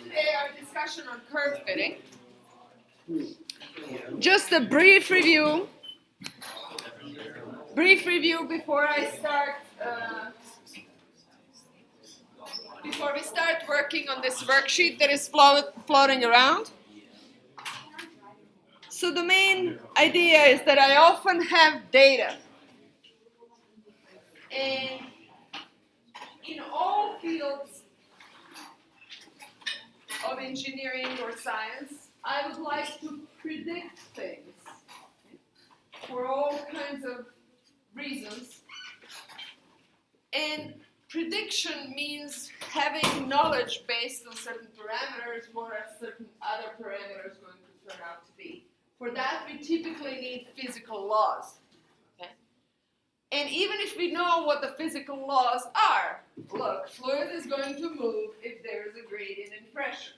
today our discussion on curve fitting. Just a brief review before we start working on this worksheet that is floating around. So the main idea is that I often have data, and in all fields of engineering or science, I would like to predict things for all kinds of reasons. And prediction means having knowledge based on certain parameters, what are certain other parameters going to turn out to be. For that, we typically need physical laws. Okay? And even if we know what the physical laws are, look, fluid is going to move if there is a gradient in pressure.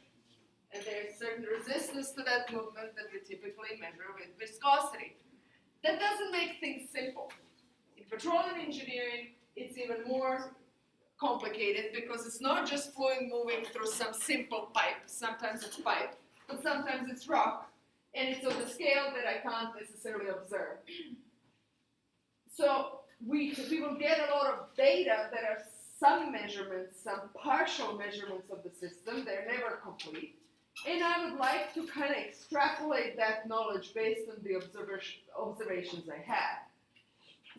And there's certain resistance to that movement that we typically measure with viscosity. That doesn't make things simple. In petroleum engineering, it's even more complicated because it's not just fluid moving through some simple pipe. Sometimes it's pipe, but sometimes it's rock. And it's on the scale that I can't necessarily observe. So we will get a lot of data that are some measurements, some partial measurements of the system. They're never complete. And I would like to kind of extrapolate that knowledge based on the observations I have.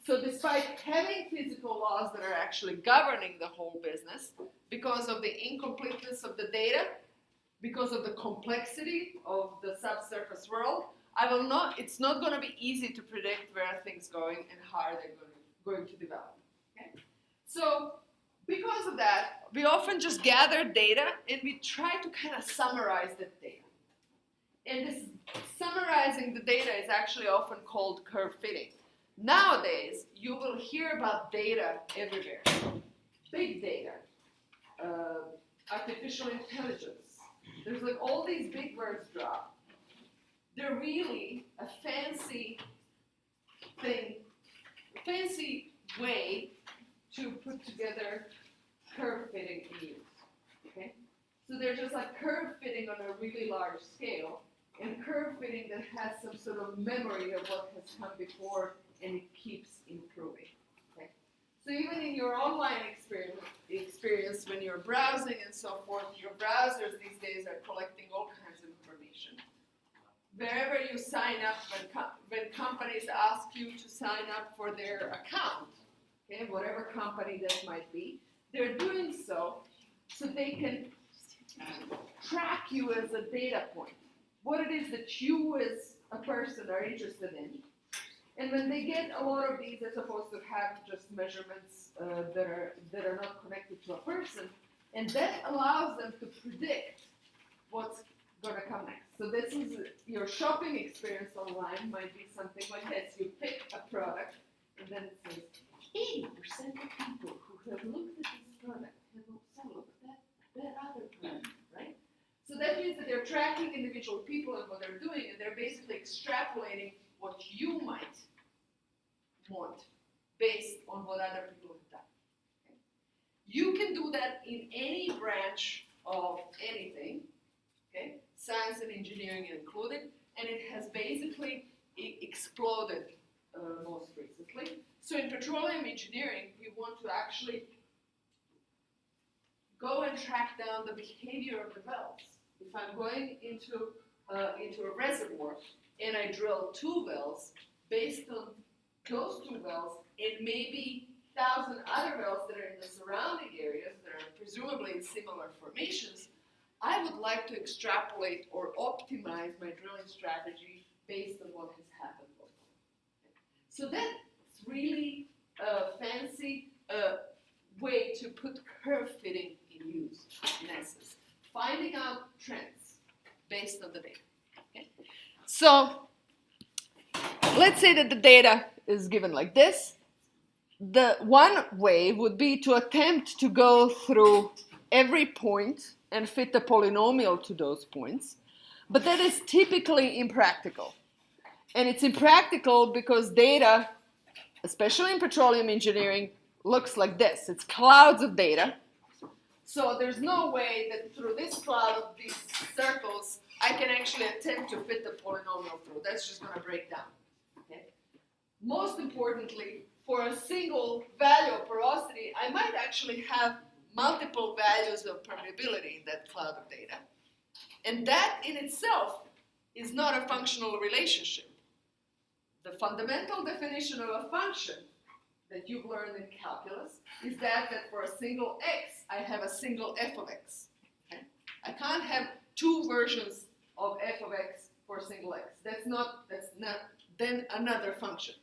So despite having physical laws that are actually governing the whole business, because of the incompleteness of the data, because of the complexity of the subsurface world, it's not going to be easy to predict where things are going and how they're going to develop. Okay? So because of that, we often just gather data and we try to kind of summarize that data. And this summarizing the data is actually often called curve fitting. Nowadays, you will hear about data everywhere. Big data, artificial intelligence. There's like all these big words drop. They're really a fancy thing, a fancy way to put together curve fitting in use. Okay? So they're just like curve fitting on a really large scale, and curve fitting that has some sort of memory of what has come before, and it keeps improving. Okay? So even in your online experience when you're browsing and so forth, your browsers these days are collecting all kinds of information. Wherever you sign up, when companies ask you to sign up for their account, okay, whatever company that might be, they're doing so they can track you as a data point, what it is that you as a person are interested in. And when they get a lot of these, they're supposed to have just measurements that are not connected to a person, and that allows them to predict what's going to come next. So this is your shopping experience online might be something like this. You pick a product, and then it says 80% of people who have looked at this product have also looked at that other product, right? So that means that they're tracking individual people and what they're doing, and they're basically extrapolating what you might want based on what other people have done. Okay? You can do that in any branch of anything, okay? Science and engineering included, and it has basically exploded most recently. So in petroleum engineering, we want to actually go and track down the behavior of the wells. If I'm going into a reservoir and I drill 2 wells, based on those 2 wells and maybe 1,000 other wells that are in the surrounding areas that are presumably in similar formations, I would like to extrapolate or optimize my drilling strategy based on what has happened before. So that's really a fancy way to put curve fitting in use, in essence. Finding out trends based on the data. Okay? So let's say that the data is given like this. The one way would be to attempt to go through every point and fit the polynomial to those points, but that is typically impractical. And it's impractical because data, especially in petroleum engineering, looks like this. It's clouds of data So there's no way that through this cloud of these circles, I can actually attempt to fit the polynomial through. That's just going to break down. Okay? Most importantly, for a single value of porosity, I might actually have multiple values of permeability in that cloud of data. And that in itself is not a functional relationship. The fundamental definition of a function that you've learned in calculus is that for a single x, I have a single f of x. Okay? I can't have two versions of f of x for a single x. That's not then another function.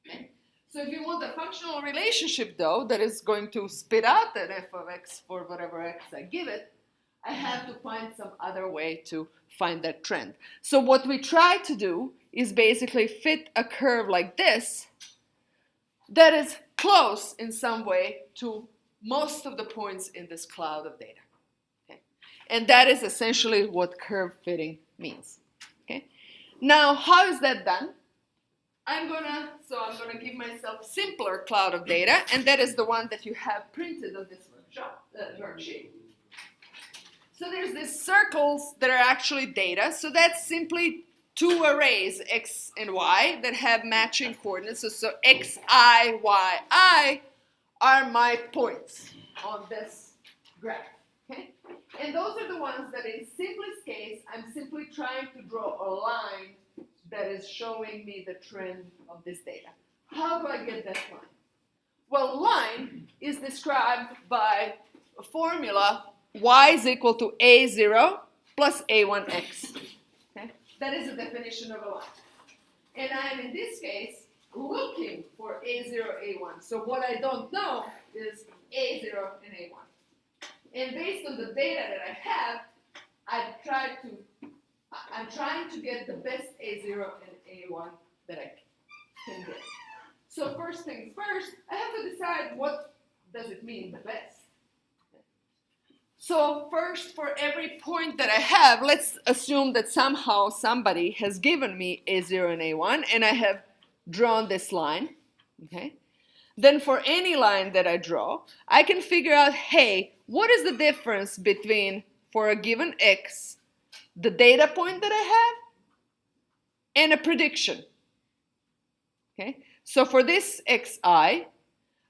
Okay? So if you want a functional relationship, though, that is going to spit out that f of x for whatever x I give it, I have to find some other way to find that trend. So what we try to do is basically fit a curve like this that is close in some way to most of the points in this cloud of data. Okay? And that is essentially what curve fitting means. Okay? Now, how is that done? I'm gonna give myself simpler cloud of data, and that is the one that you have printed on this worksheet. So there's these circles that are actually data. So that's simply two arrays, x and y, that have matching coordinates. So xi, yi are my points on this graph. Okay? And those are the ones that in simplest case, I'm simply trying to draw a line that is showing me the trend of this data. How do I get that line? Well, line is described by a formula y is equal to a0 plus a1x. Okay? That is the definition of a line. And I'm, in this case, looking for a0, a1. So what I don't know is a0 and a1. And based on the data that I have, I'm trying to get the best a0 and a1 that I can get. So first things first, I have to decide what does it mean, the best. So first, for every point that I have, let's assume that somehow somebody has given me a0 and a1, and I have drawn this line. Okay? Then for any line that I draw, I can figure out, hey, what is the difference between, for a given x, the data point that I have, and a prediction. Okay? So for this xi, I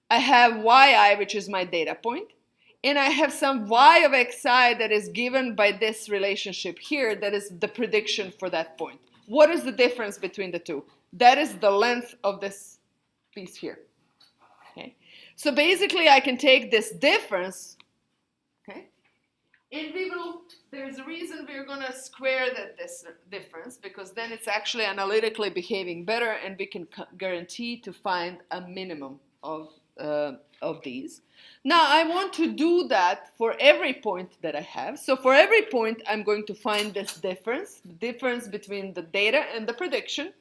have yi, which is my data point, and I have some y of xi that is given by this relationship here that is the prediction for that point. What is the difference between the two? That is the length of this piece here. Okay? So basically I can take this difference, okay, and there's a reason we're going to square this difference, because then it's actually analytically behaving better and we can guarantee to find a minimum of these. Now I want to do that for every point that I have. So for every point I'm going to find this difference, the difference between the data and the prediction,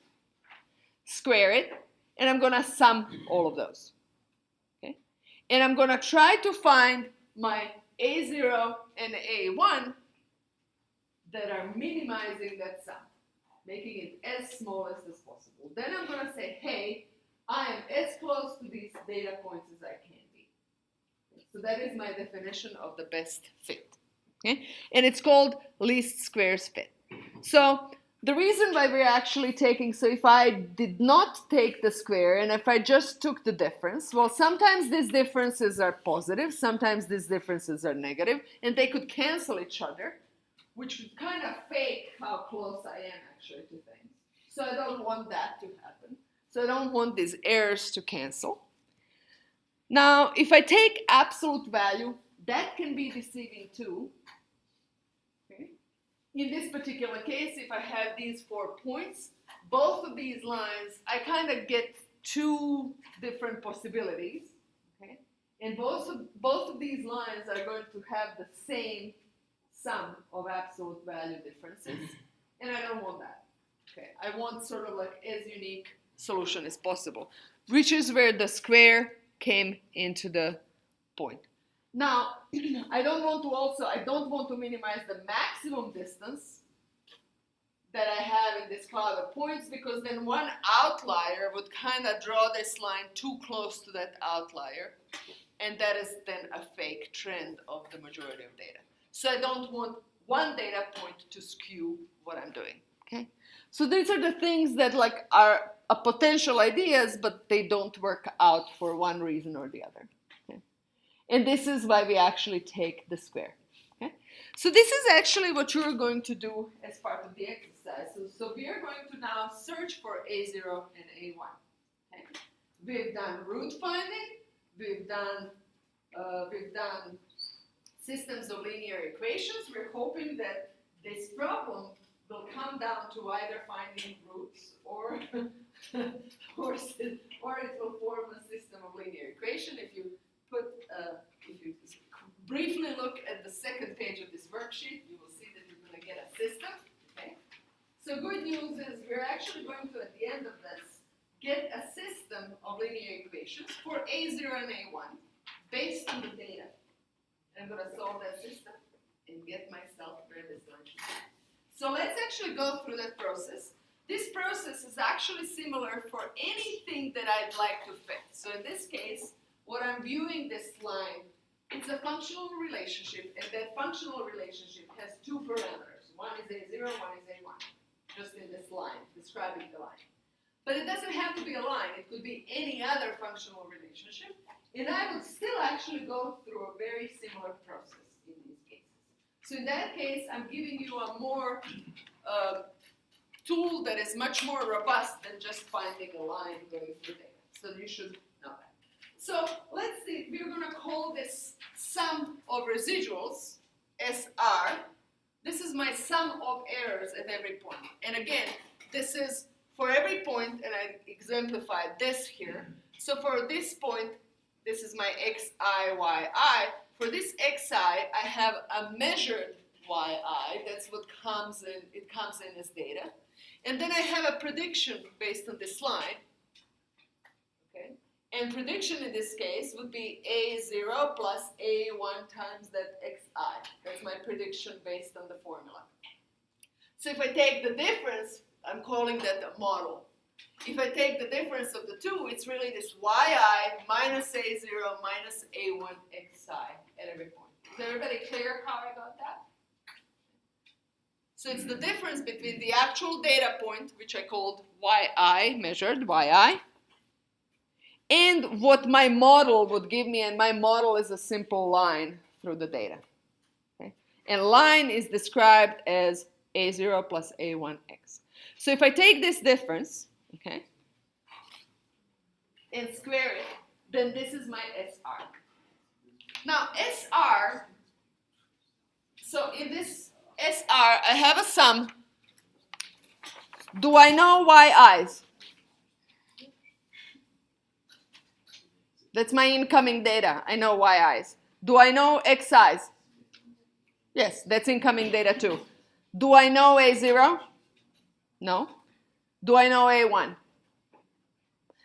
square it, and I'm going to sum all of those. Okay? And I'm going to try to find my a0 and a1 that are minimizing that sum, making it as smallest as possible. Then I'm going to say, hey, I am as close to these data points as I can be. So that is my definition of the best fit. Okay? And it's called least squares fit. So the reason why we're actually taking, so if I did not take the square and if I just took the difference, well, sometimes these differences are positive, sometimes these differences are negative, and they could cancel each other, which would kind of fake how close I am actually to things. So I don't want that to happen. So I don't want these errors to cancel. Now, if I take absolute value, that can be deceiving too. Okay? In this particular case, if I have these 4 points, both of these lines, I kind of get 2 different possibilities. Okay? And both of these lines are going to have the same sum of absolute value differences. And I don't want that. Okay? I want sort of like as unique solution as possible, which is where the square came into the point. Now, I don't want to minimize the maximum distance that I have in this cloud of points, because then one outlier would kind of draw this line too close to that outlier. and that is then a fake trend of the majority of data. So I don't want one data point to skew what I'm doing, okay? So these are the things that like are potential ideas, but they don't work out for one reason or the other, okay? And this is why we actually take the square, okay? So this is actually what you're going to do as part of the exercise. So we are going to now search for A0 and A1, okay? We've done root finding, we've done systems of linear equations. We're hoping that this problem will come down to either finding roots or it will form a system of linear equation. If you briefly look at the second page of this worksheet, you will see that you're going to get a system. Okay? So good news is we're actually going to, at the end of this, get a system of linear equations for A0 and A1 based on the data. I'm going to solve that system and get myself where this line should be. So let's actually go through that process. This process is actually similar for anything that I'd like to fit. So in this case, what I'm viewing this line, it's a functional relationship, and that functional relationship has two parameters. One is A0, one is A1, just in this line, describing the line. But it doesn't have to be a line. It could be any other functional relationship. And I would still actually go through a very similar process in these cases. So in that case, I'm giving you a more tool that is much more robust than just finding a line going through data. So you should know that. So let's see, we're going to call this sum of residuals, SR. This is my sum of errors at every point. And again, this is for every point, and I exemplified this here. So for this point, this is my xi, yi. For this xi, I have a measured yi. That's what comes in. It comes in as data. And then I have a prediction based on this line. Okay? And prediction in this case would be A0 plus A1 times that xi. That's my prediction based on the formula. So if I take the difference, I'm calling that a model. If I take the difference of the two, it's really this yi minus A0 minus A1 xi at every point. Is everybody clear how I got that? So it's the difference between the actual data point, which I called yi, measured yi, and what my model would give me, and my model is a simple line through the data. Okay? And line is described as A0 plus A1x. So if I take this difference, okay, and square it, then this is my SR. Now, SR, so in this SR, I have a sum. Do I know yi's? That's my incoming data. I know yi's. Do I know xi's? Yes, that's incoming data too. Do I know A0? No. Do I know A1?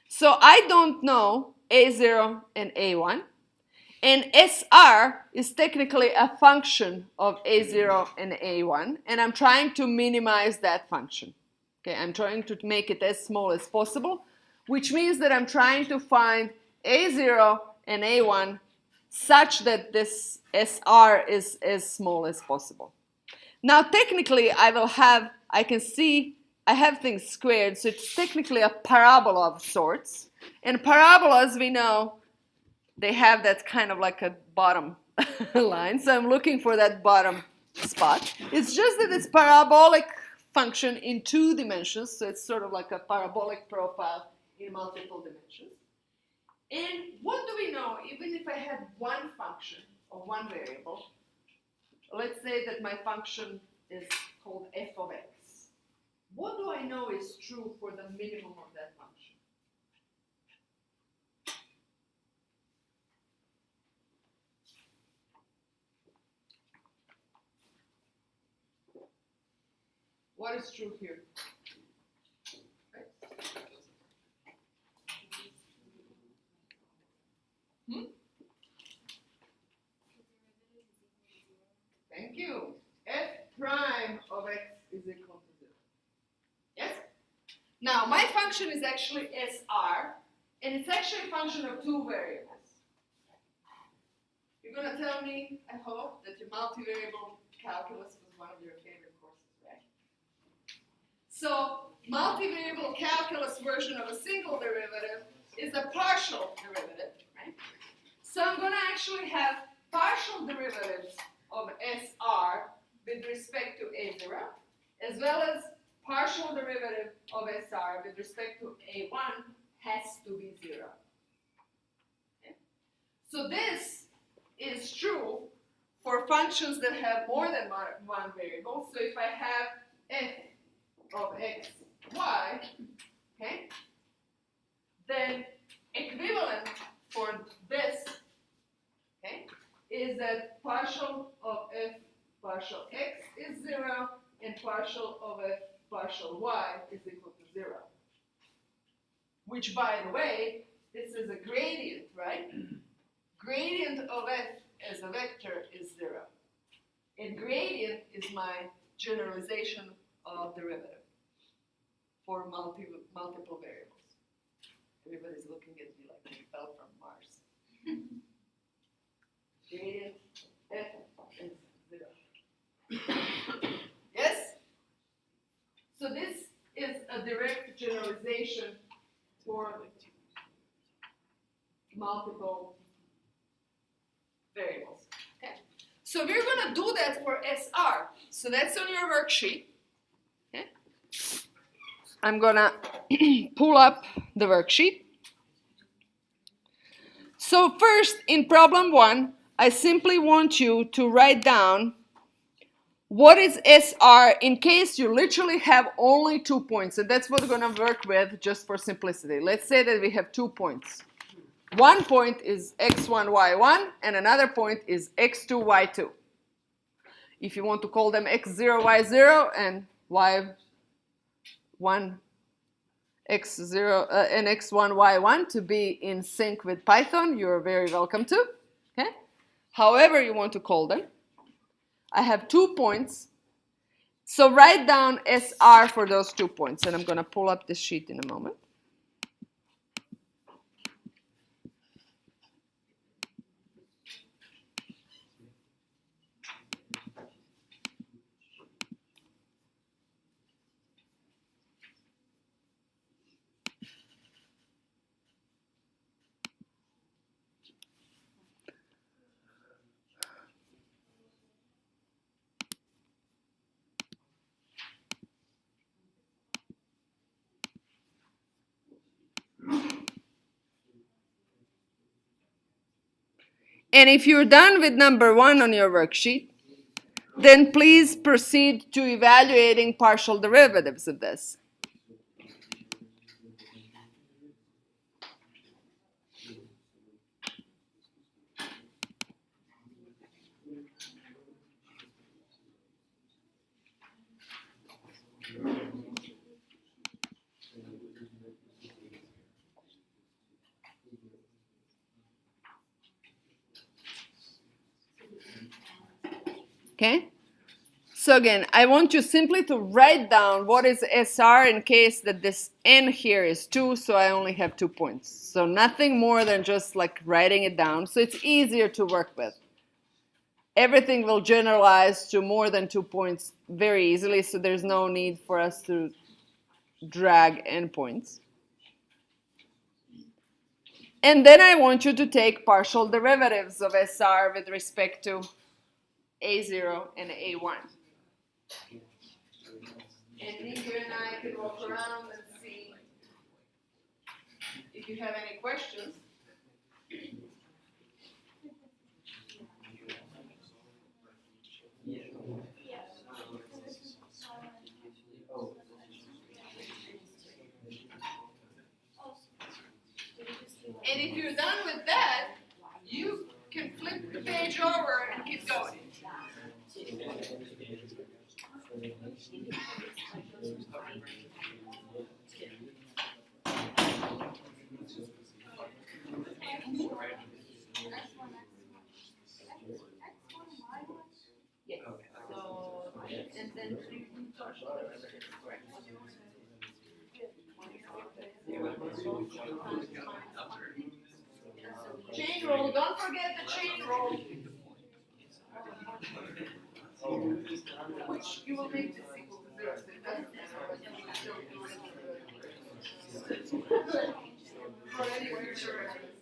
So I don't know A0 and A1. And SR is technically a function of A0 and A1. And I'm trying to minimize that function. Okay, I'm trying to make it as small as possible, which means that I'm trying to find A0 and A1 such that this SR is as small as possible. Now, technically, I can see I have things squared, so it's technically a parabola of sorts. And parabolas, we know, they have that kind of like a bottom line. So I'm looking for that bottom spot. It's just that it's parabolic function in 2 dimensions. So it's sort of like a parabolic profile in multiple dimensions. And what do we know? Even if I had one function or one variable, let's say that my function is called f of x. What do I know is true for the minimum of that function? What is true here? Thank you. F prime of x is equal to 0. Yes? Now, my function is actually SR, and it's actually a function of 2 variables. You're going to tell me, I hope, that your multivariable calculus was one of your favorite courses, right? So, multivariable calculus version of a single derivative is a partial derivative, right? So I'm going to actually have partial derivatives of SR with respect to A0, as well as partial derivative of SR with respect to A1 has to be 0. Okay? So this is true for functions that have more than one variable. So if I have f of x, y, okay, then equivalent for this, okay, is that partial of f partial x is 0 and partial of f partial y is equal to 0. Which, by the way, this is a gradient, right? Gradient of f as a vector is 0. And gradient is my generalization of derivative for multiple variables. Everybody's looking at me like they fell from Mars. Gradient f is 0. Yes? So this is a direct generalization for multiple variables. Okay? So we're going to do that for SR. So that's on your worksheet. Okay? I'm going to pull up the worksheet. So first, in problem 1, I simply want you to write down what is SR in case you literally have only 2 points. And that's what we're going to work with just for simplicity. Let's say that we have 2 points. One point is x1, y1, and another point is x2, y2. If you want to call them x0, y0, and y1, x0, and x1, y1 to be in sync with Python, you're very welcome to. Okay? However you want to call them. I have 2 points. So write down SR for those 2 points, and I'm going to pull up this sheet in a moment. And if you're done with number 1 on your worksheet, then please proceed to evaluating partial derivatives of this. Okay? So again, I want you simply to write down what is SR in case that this n here is 2, so I only have 2 points. So nothing more than just like writing it down, so it's easier to work with. Everything will generalize to more than 2 points very easily, so there's no need for us to drag endpoints. And then I want you to take partial derivatives of SR with respect to A0 and A1. And Nico and I can walk around and see if you have any questions. And if you're done with that, you can flip the page over and keep going. which you will make this equal to 0, so it doesn't matter, but you will still do it for any future reference.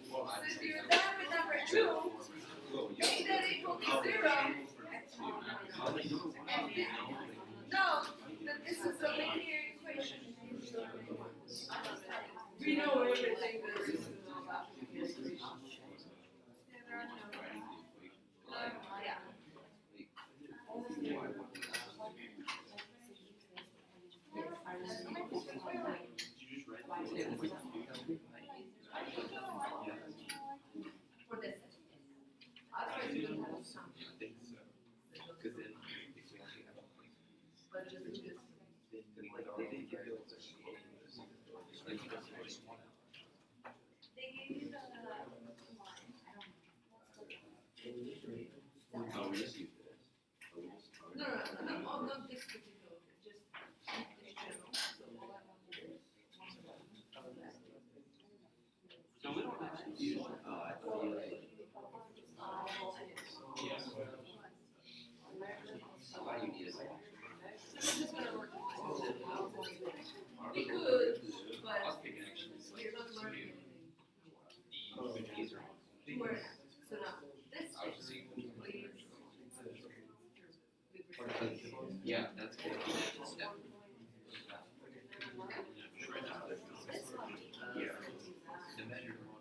So if you're done with number 2, make that equal to 0, and note that this is a linear equation. We know everything there is to know about linear equations. Yeah. For this. Otherwise, you don't have some. But just this. They gave you the no, not this particular, just in general. So all I want to do is So we don't actually use we could, but we're not learning anything. So now, this please. yeah, that's good.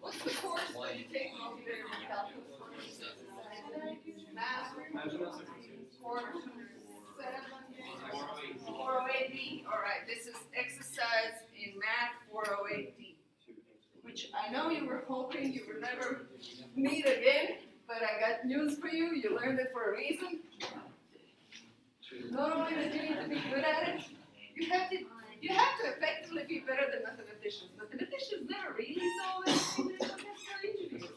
What's the course that you take multivariate calculus? Math 408D. All right, this is exercise in Math 408D, which I know you were hoping you would never meet again, but I got news for you. You learned it for a reason. Not only that you need to be good at it, you have to effectively be better than mathematicians. Mathematicians never really solve it. They don't necessarily introduce it.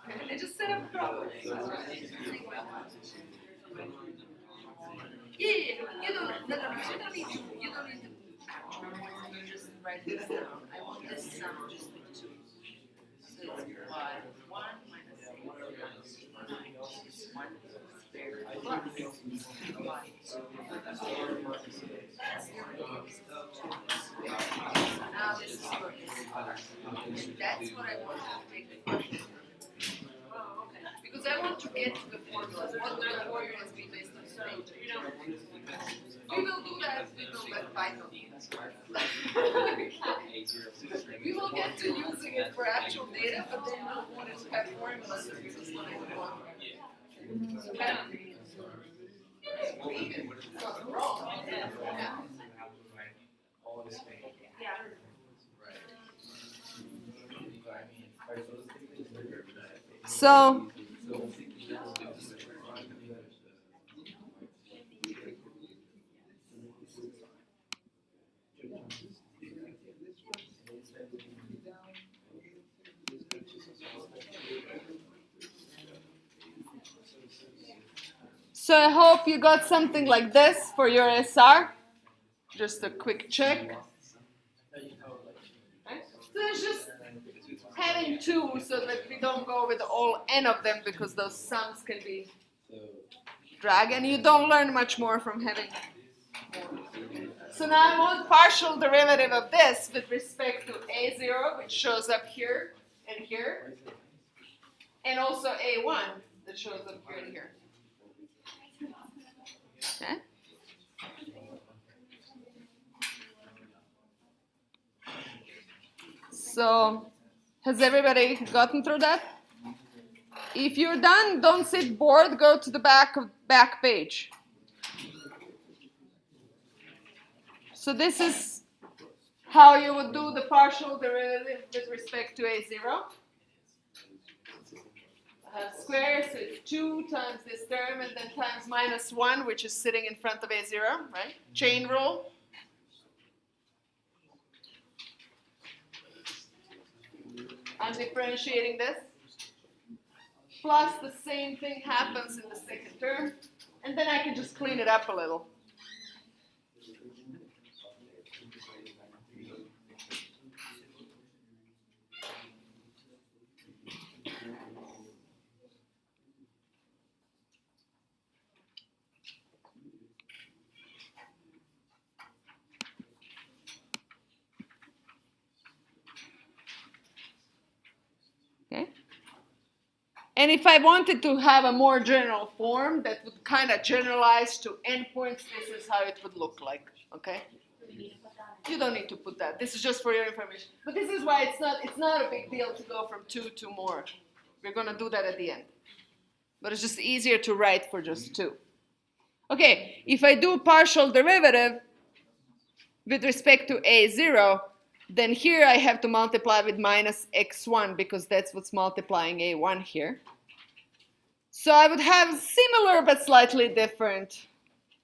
Okay? They just set up a problem. Yeah. You don't need to. Just write this down. I want this sum just with 2. So it's y1 minus a is 1 squared plus y. Now this is what is. That's what I want to take the question. Because I want to get to the formulas. What the formulas be based on state. We will do that. We will let Python. We will get to using it for actual data, but then we'll want it to have formulas that we just want to want. Okay? It's not wrong. Yeah. So I hope you got something like this for your SR. Just a quick check. So it's just having 2 so that we don't go with all n of them because those sums can be drag and you don't learn much more from having more. So now I want partial derivative of this with respect to a0, which shows up here and here, and also a1 that shows up here and here. Okay. So, has everybody gotten through that? If you're done, don't sit bored, go to the back page. So this is how you would do the partial derivative with respect to a0. I have squares, so it's 2 times this term, and then times minus 1, which is sitting in front of a0, right? Chain rule. I'm differentiating this. Plus the same thing happens in the second term. And then I can just clean it up a little. And if I wanted to have a more general form that would kind of generalize to endpoints, this is how it would look like, okay? You don't need to put that. This is just for your information. But this is why it's not a big deal to go from 2 to more. We're going to do that at the end. But it's just easier to write for just 2. Okay, if I do partial derivative with respect to a0, then here I have to multiply with minus x1 because that's what's multiplying a1 here. So I would have similar but slightly different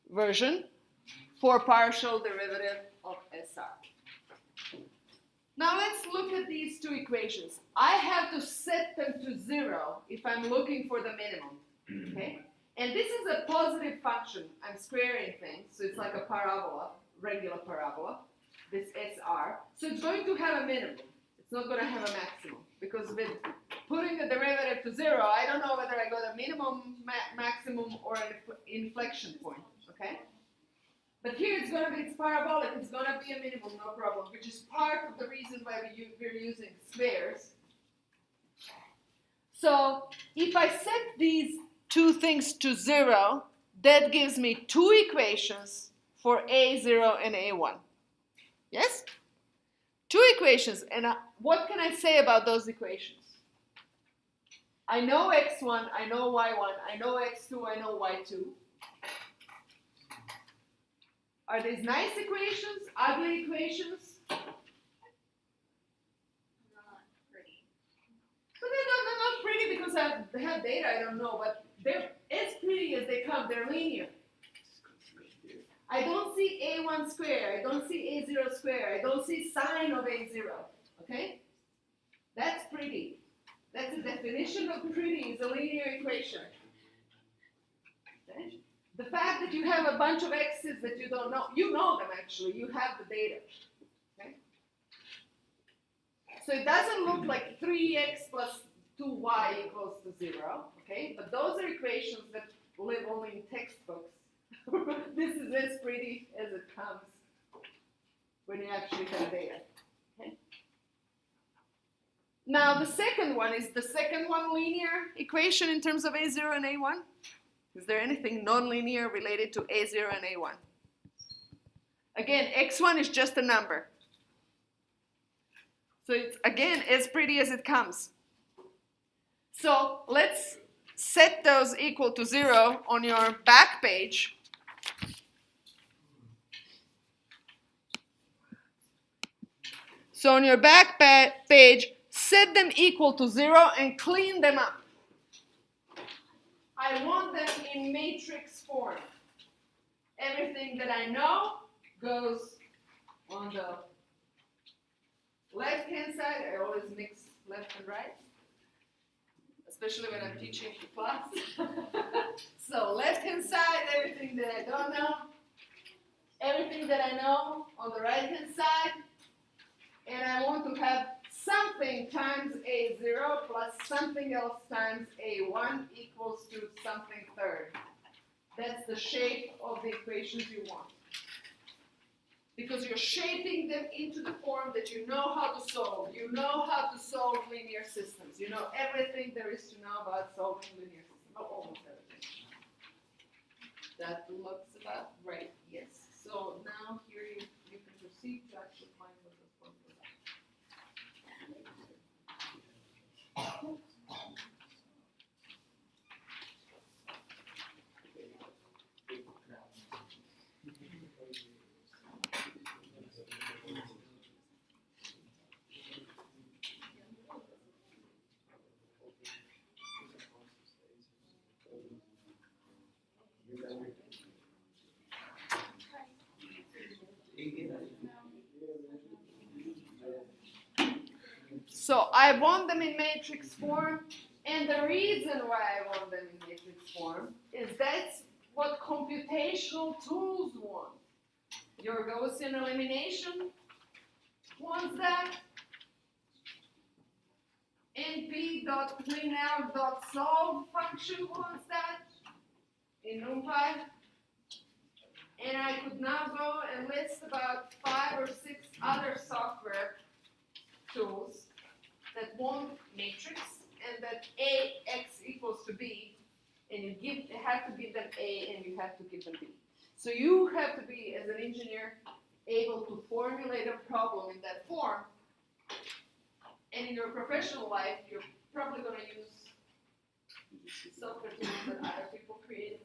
version for partial derivative of SR. Now let's look at these two equations. I have to set them to 0 if I'm looking for the minimum, okay? And this is a positive function. I'm squaring things, so it's like a parabola, regular parabola, this SR. So it's going to have a minimum. It's not going to have a maximum, because with putting the derivative to 0, I don't know whether I got a minimum, maximum, or an inflection point, okay? But here it's going to be, it's parabolic, it's going to be a minimum, no problem, which is part of the reason why we're using squares. So if I set these two things to 0, that gives me two equations for a0 and a1. Yes? Two equations, and what can I say about those equations? I know x1, I know y1, I know x2, I know y2. Are these nice equations? Ugly equations? Not pretty. But they're not pretty because I have data I don't know, but they're as pretty as they come. They're linear. I don't see a1 square. I don't see a0 square. I don't see sine of a0. Okay? That's pretty. That's the definition of pretty, is a linear equation. Okay? The fact that you have a bunch of x's that you don't know, you know them actually, you have the data. Okay? So it doesn't look like 3x plus 2y equals to 0, okay? But those are equations that live only in textbooks. This is as pretty as it comes when you actually have data. Okay? Now the second one, is the second one linear equation in terms of a0 and a1? Is there anything nonlinear related to a0 and a1? Again, x1 is just a number. So it's, again, as pretty as it comes. So let's set those equal to 0 on your back page. So on your back page, set them equal to 0 and clean them up. I want them in matrix form. Everything that I know goes on the left-hand side. I always mix left and right, especially when I'm teaching to class. So left-hand side, everything that I don't know. Everything that I know on the right-hand side. And I want to have something times a0 plus something else times a1 equals to something third. That's the shape of the equations you want. Because you're shaping them into the form that you know how to solve. You know how to solve linear systems. You know everything there is to know about solving linear systems. Oh, almost everything. That looks about right, yes. So now here you can proceed to actually find what those formulas are. So I want them in matrix form, and the reason why I want them in matrix form is that's what computational tools want. Your Gaussian elimination wants that. np.cleanout.solve function wants that in NumPy. And I could now go and list about 5 or 6 other software tools that want matrix and that ax to B, and you have to give them A and you have to give them B. So you have to be, as an engineer, able to formulate a problem in that form. And in your professional life, you're probably going to use software tools that other people created.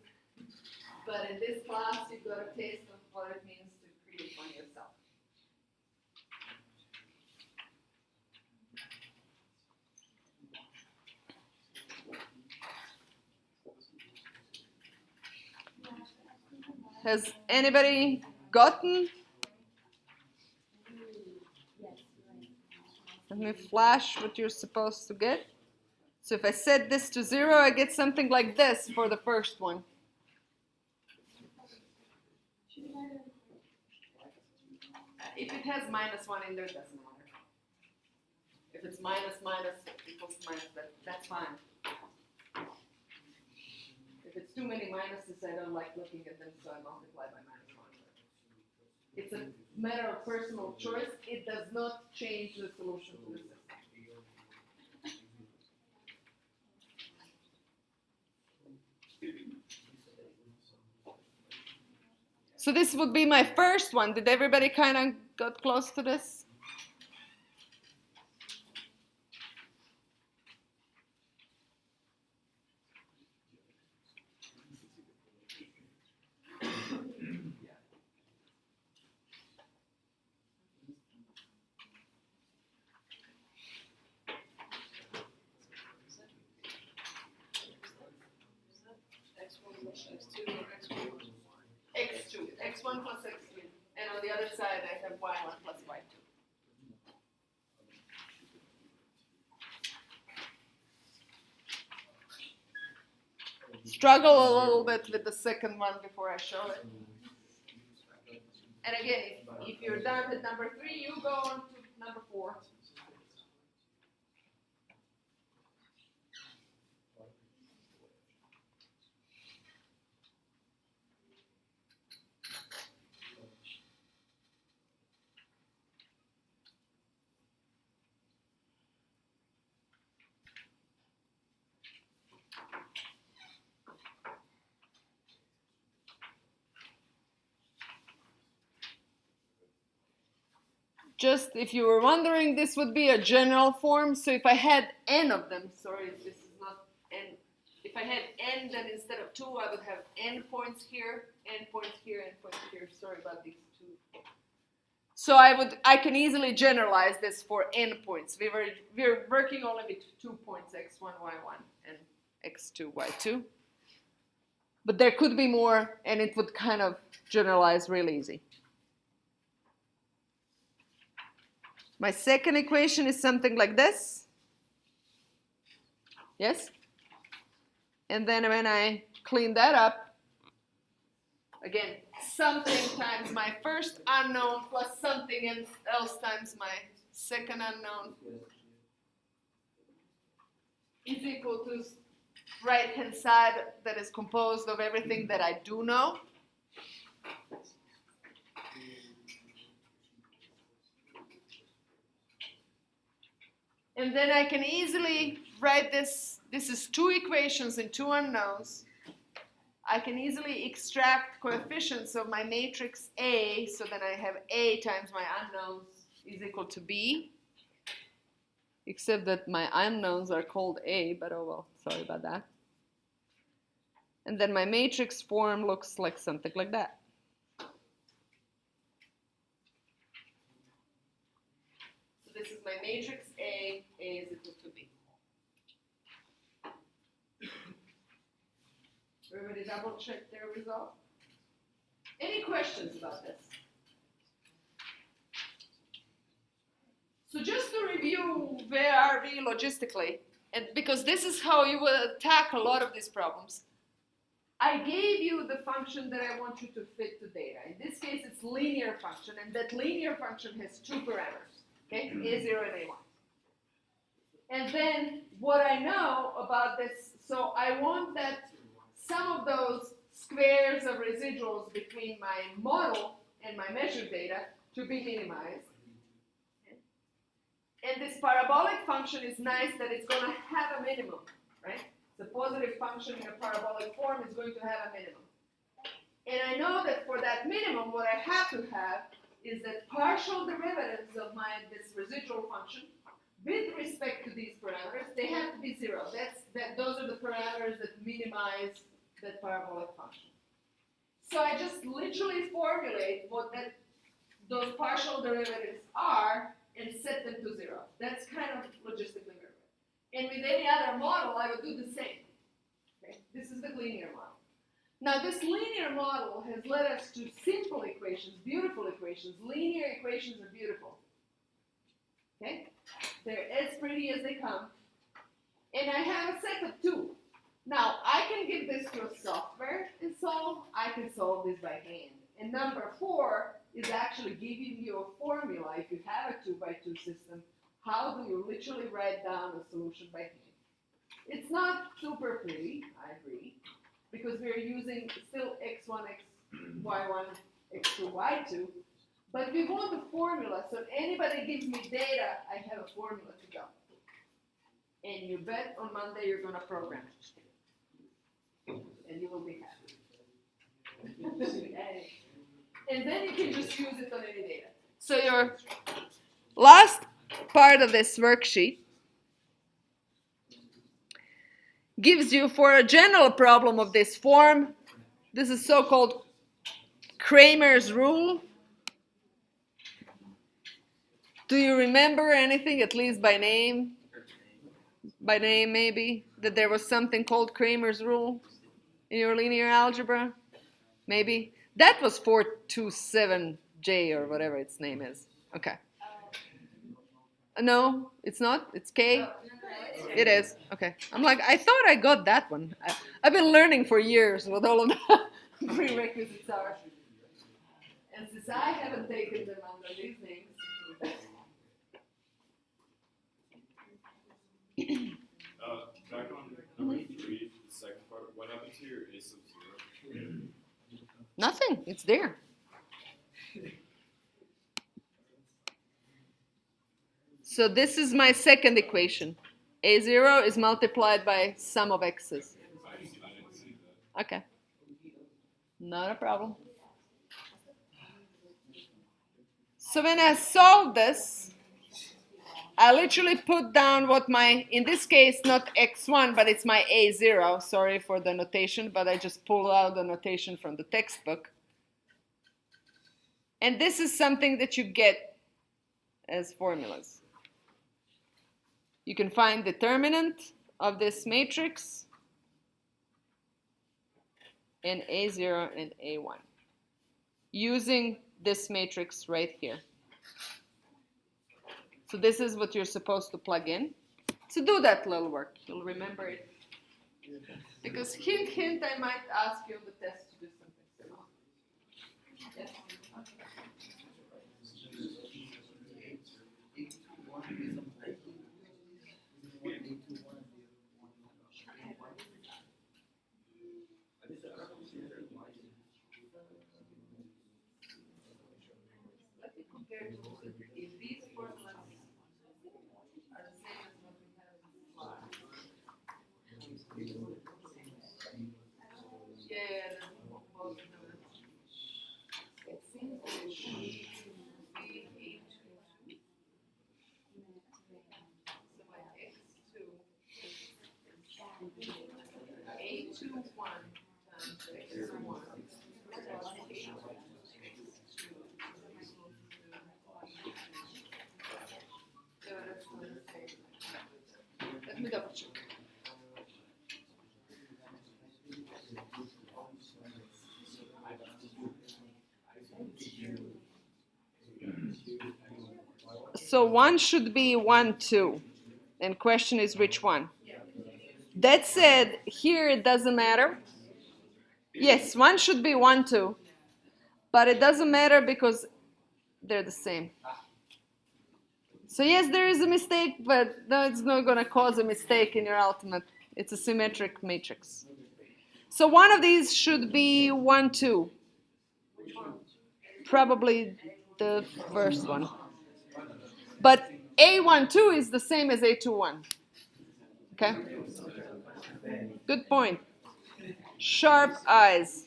But in this class, you've got a taste of what it means to create one yourself. Has anybody gotten? Let me flash what you're supposed to get. So if I set this to 0, I get something like this for the first one. If it has -1 in there, it doesn't matter. If it's minus equals minus, that's fine. If it's too many minuses, I don't like looking at them, so I multiply by -1. It's a matter of personal choice. It does not change the solution to the system. So this would be my first one. Did everybody kind of got close to this? X1 plus X2. And on the other side, I have Y1 plus Y2. Struggle a little bit with the second one before I show it. And again, if you're done with number 3, you go on to number 4. Just if you were wondering, this would be a general form. So if I had n of them, sorry, this is not n. If I had n, then instead of 2, I would have n points here, n points here, n points here. Sorry about these 2. So I can easily generalize this for n points. We're working only with 2 points, x1, y1, and x2, y2. But there could be more, and it would kind of generalize real easy. My second equation is something like this. Yes? And then when I clean that up, again, something times my first unknown plus something else times my second unknown is equal to right-hand side that is composed of everything that I do know. And then I can easily write this. This is 2 equations and 2 unknowns. I can easily extract coefficients of my matrix A, so then I have A times my unknowns is equal to B. Except that my unknowns are called A, but oh well, sorry about that. And then my matrix form looks like something like that. So this is my matrix A is equal to B. Everybody double check their result? Any questions about this? So just to review where are we logistically, and because this is how you will attack a lot of these problems. I gave you the function that I want you to fit to data. In this case, it's linear function, and that linear function has 2 parameters, okay? A0 and A1. And then what I know about this, so I want that some of those squares of residuals between my model and my measured data to be minimized. And this parabolic function is nice that it's going to have a minimum, right? the positive function in a parabolic form is going to have a minimum. And I know that for that minimum, what I have to have is that partial derivatives of this residual function with respect to these parameters, they have to be 0. Those are the parameters that minimize that parabolic function. So I just literally formulate what those partial derivatives are and set them to 0. That's kind of logistically very good. And with any other model, I would do the same. Okay? This is the linear model. Now, this linear model has led us to simple equations, beautiful equations. Linear equations are beautiful. Okay? They're as pretty as they come. And I have a set of 2. Now, I can give this to a software and solve. I can solve this by hand. And number 4 is actually giving you a formula, if you have a 2x2 system, how do you literally write down a solution by hand? It's not super pretty, I agree, because we're using still x1, y1, x2, y2, but we want a formula, so if anybody gives me data, I have a formula to go. And you bet on Monday you're going to program it. And you will be happy. And then you can just use it on any data. So your last part of this worksheet gives you, for a general problem of this form, this is so-called Kramer's rule. Do you remember anything, at least by name? By name, maybe? That there was something called Kramer's rule in your linear algebra? Maybe? That was 427J or whatever its name is. Okay. No, it's not? It's K? It is. Okay. I'm like, I thought I got that one. I've been learning for years what all of the prerequisites are. And since I haven't taken them under these names. Back on number 3, the second part, what happened to your a sub 0? Nothing. It's there. So this is my second equation. A0 is multiplied by sum of x's. I didn't see that. Okay. Not a problem. So when I solve this, I literally put down what my, in this case, not x1, but it's my A0. Sorry for the notation, but I just pulled out the notation from the textbook. And this is something that you get as formulas. You can find determinant of this matrix and A0 and A1 using this matrix right here. So this is what you're supposed to plug in. To do that little work, you'll remember it. Because hint, hint, I might ask you on the test to do something similar. Yes? Let me compare to if these formulas are the same as what we have in the slide. Yeah, both of them. It seems that it should be A2. So my x2 is A21 times x1 plus A2. Let me double check. So one should be 1, 2. And question is which one? That said, here it doesn't matter. Yes, one should be 1, 2. But it doesn't matter because they're the same. So yes, there is a mistake, but no, it's not going to cause a mistake in your ultimate. It's a symmetric matrix. So one of these should be 1, 2. Probably the first one. But A12 is the same as A21. Okay? Good point. Sharp eyes.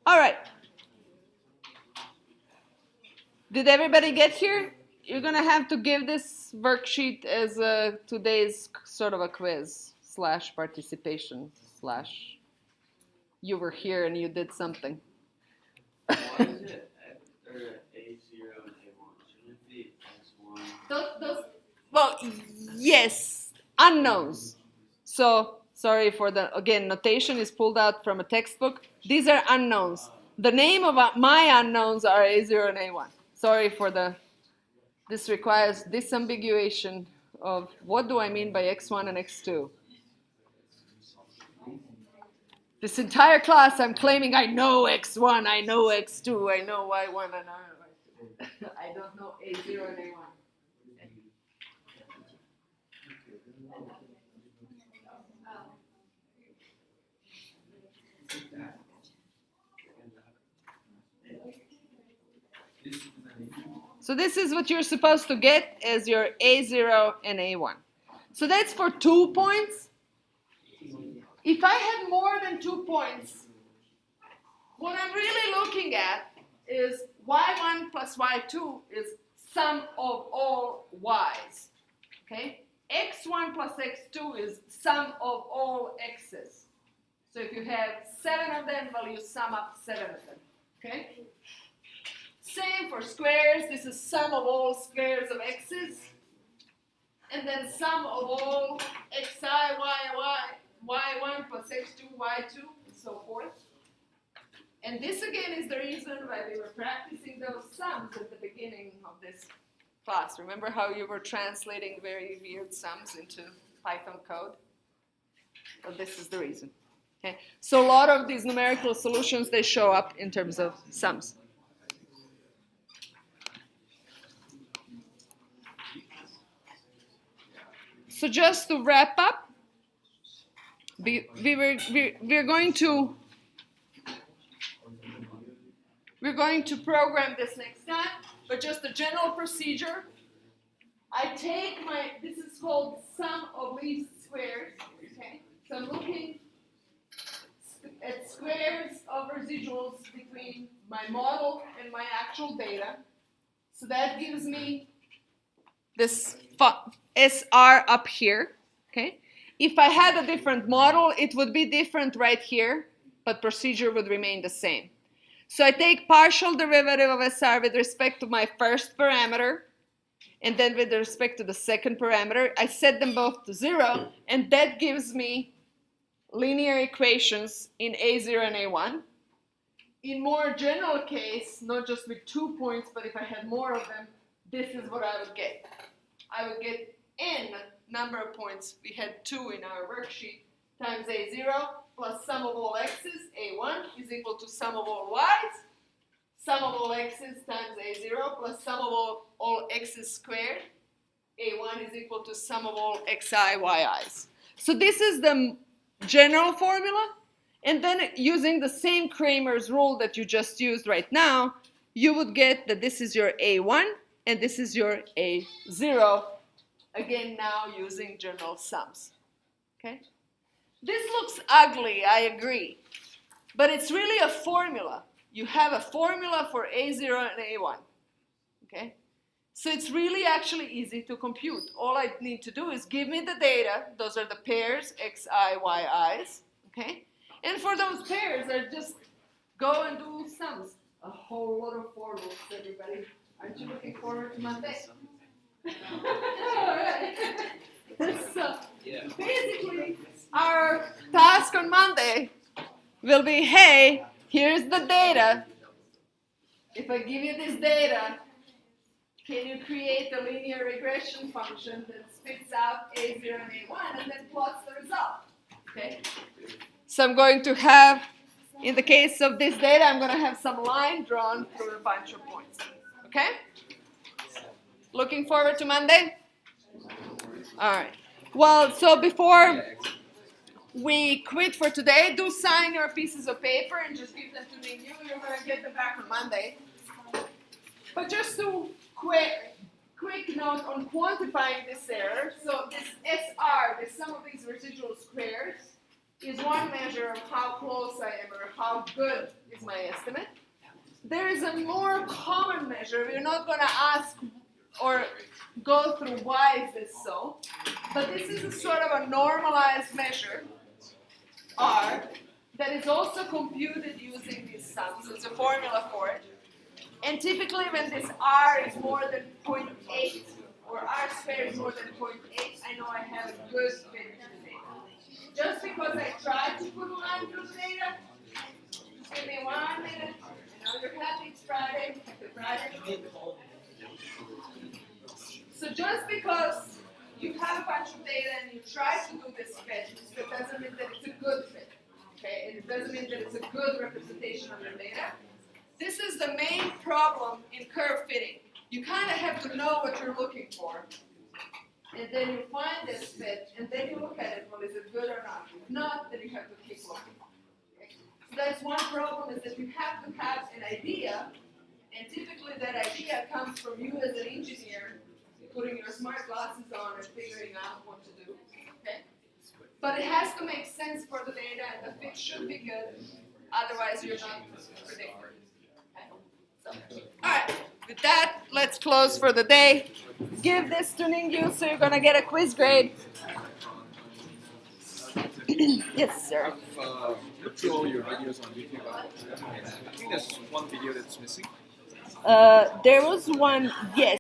All right. Did everybody get here? You're going to have to give this worksheet as today's sort of a quiz / participation / you were here and you did something. Why is it A0 and A1? Shouldn't it be X1? Well, yes, unknowns. So, sorry for the, again, notation is pulled out from a textbook. These are unknowns. The name of my unknowns are A0 and A1. Sorry for the, this requires disambiguation of what do I mean by X1 and X2. This entire class I'm claiming I know X1, I know X2, I know Y1 and Y2. I don't know A0 and A1. So this is what you're supposed to get as your A0 and A1. So that's for 2 points. If I have more than 2 points, what I'm really looking at is Y1 plus Y2 is sum of all Y's. Okay? X1 plus X2 is sum of all X's. So if you have 7 of them, well, you sum up 7 of them. Okay? Same for squares. This is sum of all squares of x's. And then sum of all xi, y1 plus x2, y2, and so forth. And this again is the reason why we were practicing those sums at the beginning of this class. Remember how you were translating very weird sums into Python code? Well, this is the reason. Okay? So a lot of these numerical solutions, they show up in terms of sums. So just to wrap up, we're going to program this next time, but just a general procedure. I take this is called sum of least squares, okay? So I'm looking at squares of residuals between my model and my actual data. So that gives me this SR up here, okay? If I had a different model, it would be different right here, but procedure would remain the same. So I take partial derivative of SR with respect to my first parameter, and then with respect to the second parameter, I set them both to 0, and that gives me linear equations in A0 and A1. In more general case, not just with 2 points, but if I had more of them, this is what I would get. I would get n number of points, we had 2 in our worksheet, times A0 plus sum of all x's, A1 is equal to sum of all y's, sum of all x's times A0 plus sum of all x's squared, A1 is equal to sum of all xi, yi's. So this is the general formula, and then using the same Kramer's rule that you just used right now, you would get that this is your A1 and this is your A0, again now using general sums. Okay? This looks ugly, I agree, but it's really a formula. You have a formula for A0 and A1. Okay? So it's really actually easy to compute. All I need to do is give me the data. Those are the pairs, xi, yi's. Okay? And for those pairs, I just go and do sums. A whole lot of for loops, everybody. Aren't you looking forward to Monday? All right. So basically, our task on Monday will be, hey, here's the data. If I give you this data, can you create a linear regression function that spits out A0 and A1 and then plots the result? Okay. So I'm going to have, in the case of this data, I'm going to have some line drawn through a bunch of points. Okay? Looking forward to Monday? All right. Well, so before we quit for today, do sign your pieces of paper and just give them to me. You're going to get them back on Monday. But just to quick note. note on quantifying this error. So this SR, the sum of these residual squares, is one measure of how close I am or how good is my estimate. There is a more common measure. We're not going to ask or go through why is this so, but this is a sort of a normalized measure, R, that is also computed using these sums. It's a formula for it. And typically when this R is more than 0.8, or R squared is more than 0.8, I know I have a good fit to the data. Just because I tried to put a line through the data, just give me 1 minute, I know you're happy it's Friday, happy Friday. So just because you have a bunch of data and you try to do this fit, that doesn't mean that it's a good fit. Okay, and it doesn't mean that it's a good representation of your data. This is the main problem in curve fitting. You kind of have to know what you're looking for. And then you find this fit, and then you look at it, well, is it good or not? If not, then you have to keep looking. Okay? So that's one problem, is that you have to have an idea, and typically that idea comes from you as an engineer, putting your smart glasses on and figuring out what to do. Okay? But it has to make sense for the data, and the fit should be good. Otherwise, you're not predicting. Okay? So, all right. With that, let's close for the day. Give this to Ningyu, so you're gonna get a quiz grade. Yes, sir. I've looked through all your videos on YouTube. I think there's one video that's missing. There was one, yes.